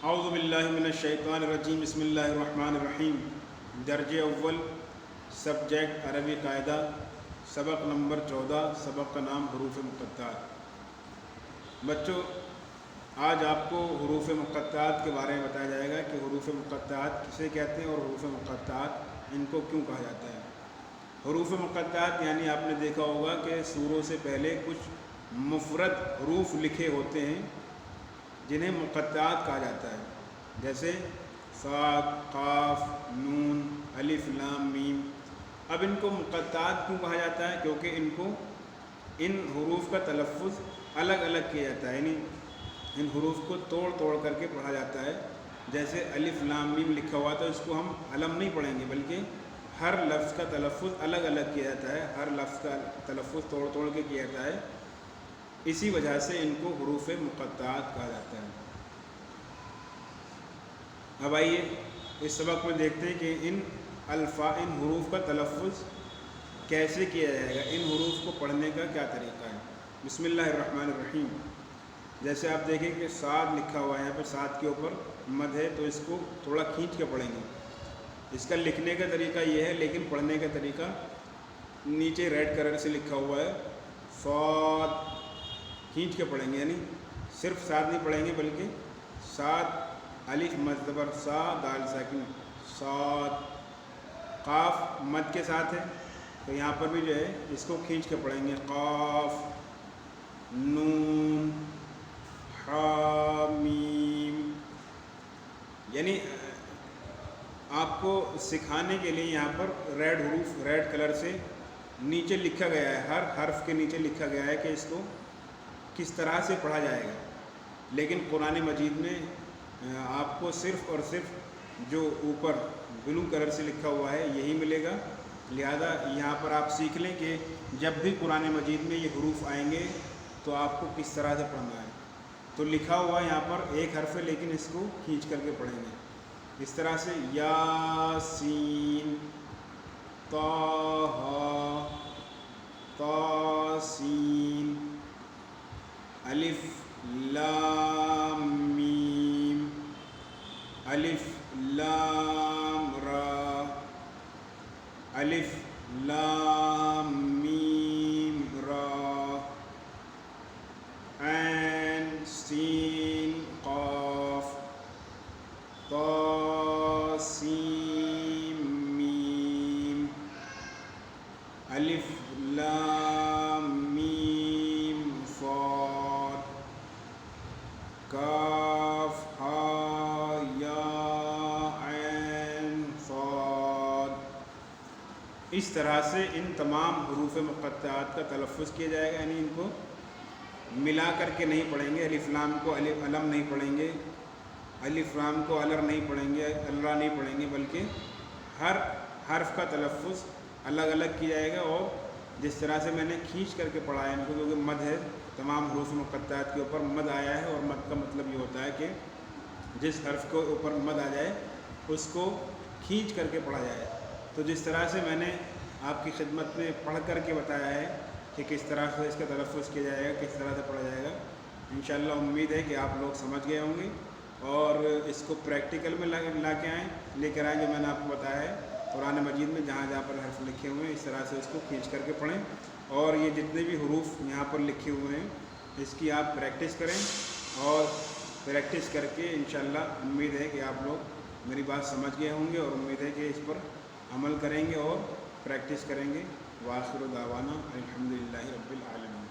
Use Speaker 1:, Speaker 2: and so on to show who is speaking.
Speaker 1: اعوذ باللہ من الشیطان الرجیم بسم اللہ الرحمن الرحیم۔ درجہ اول، سبجیکٹ عربی قاعدہ، سبق نمبر 14، سبق کا نام حروف مقطعات۔ بچوں، آج آپ کو حروف مقطعات کے بارے میں بتایا جائے گا کہ حروف مقطعات کسے کہتے ہیں اور حروف مقطعات ان کو کیوں کہا جاتا ہے۔ حروف مقطعات یعنی آپ نے دیکھا ہوگا کہ سوروں سے پہلے کچھ مفرد حروف لکھے ہوتے ہیں جنہیں مقطعات کہا جاتا ہے، جیسے صاد، قاف، نون، الف، لام، میم۔ اب ان کو مقطعات کیوں کہا جاتا ہے؟ کیونکہ ان حروف کا تلفظ الگ الگ کیا جاتا ہے، یعنی ان حروف کو توڑ توڑ کر کے پڑھا جاتا ہے۔ جیسے الف لام میم لکھا ہوا تو اس کو ہم علم نہیں پڑھیں گے، بلکہ ہر لفظ کا تلفظ الگ الگ کیا جاتا ہے، ہر لفظ کا تلفظ توڑ توڑ کے کیا جاتا ہے۔ اسی وجہ سے ان کو حروف مقطعات کہا جاتا ہے۔ اب آئیے اس سبق میں دیکھتے ہیں کہ ان حروف کا تلفظ کیسے کیا جائے گا، ان حروف کو پڑھنے کا کیا طریقہ ہے۔ بسم اللہ الرحمن الرحیم۔ جیسے آپ دیکھیں کہ صاد لکھا ہوا ہے، یہاں پہ صاد کے اوپر مد ہے تو اس کو تھوڑا کھینچ کے پڑھیں گے۔ اس کا لکھنے کا طریقہ یہ ہے، لیکن پڑھنے کا طریقہ نیچے ریڈ کلر سے لکھا ہوا ہے، صاد کھینچ کے پڑھیں گے، یعنی صرف صاد نہیں پڑھیں گے بلکہ صاد الف مد زبر سا دال ساکن صاد، قاف مد کے ساتھ ہے تو یہاں پر بھی جو ہے اس کو کھینچ کے پڑھیں گے، قاف، نون، حا میم۔ یعنی آپ کو سکھانے کے لیے یہاں پر ریڈ کلر سے نیچے لکھا گیا ہے، ہر حرف کے نیچے لکھا گیا ہے کہ اس کو کس طرح سے پڑھا جائے گا۔ لیکن قرآن مجید میں آپ کو صرف اور صرف جو اوپر بلو کلر سے لکھا ہوا ہے یہی ملے گا، لہذا یہاں پر آپ سیکھ لیں کہ جب بھی قرآن مجید میں یہ حروف آئیں گے تو آپ کو کس طرح سے پڑھنا ہے۔ تو لکھا ہوا یہاں پر ایک حرف ہے لیکن اس کو کھینچ کر کے پڑھیں گے، اس طرح سے یاسین، طٰ، طاسین، الف لام میم، الف لام را، الف لام میم را، عین سین قاف، طا سین میم، الف لام میم صاد، کاف ہا یا عین صاد۔ اس طرح سے ان تمام حروف مقطعات کا تلفظ کیا جائے گا، یعنی ان کو ملا کر کے نہیں پڑھیں گے، الف لام کو علم نہیں پڑھیں گے، الف لام کو الر نہیں پڑھیں گے، اللہ نہیں پڑھیں گے، بلکہ ہر حرف کا تلفظ الگ الگ کیا جائے گا۔ اور جس طرح سے میں نے کھینچ کر کے پڑھا ہے ان کو، کیونکہ مد ہے، تمام حروف مقطعات کے اوپر مد آیا ہے، اور مد کا مطلب یہ ہوتا ہے کہ جس حرف کے اوپر مد آ جائے اس کو کھینچ کر کے پڑھا جائے۔ تو جس طرح سے میں نے آپ کی خدمت میں پڑھ کر کے بتایا ہے کہ کس طرح سے اس کا تلفظ کیا جائے گا، کس طرح سے پڑھا جائے گا، انشاءاللہ امید ہے کہ آپ لوگ سمجھ گئے ہوں گے اور اس کو پریکٹیکل میں لے کر آئیں جو میں نے آپ کو بتایا ہے قرآن مجید میں، جہاں جہاں پر حرف لکھے ہوئے ہیں اس طرح سے اس کو کھینچ کر کے پڑھیں، اور یہ جتنے بھی حروف یہاں پر لکھے ہوئے ہیں اس کی آپ پریکٹس کریں، اور پریکٹس کر کے انشاءاللہ امید ہے کہ آپ لوگ میری بات سمجھ گئے ہوں گے، اور امید ہے کہ اس پر عمل کریں گے اور پریکٹس کریں گے۔ وآخر دعوانا الحمدللہ رب العالمین۔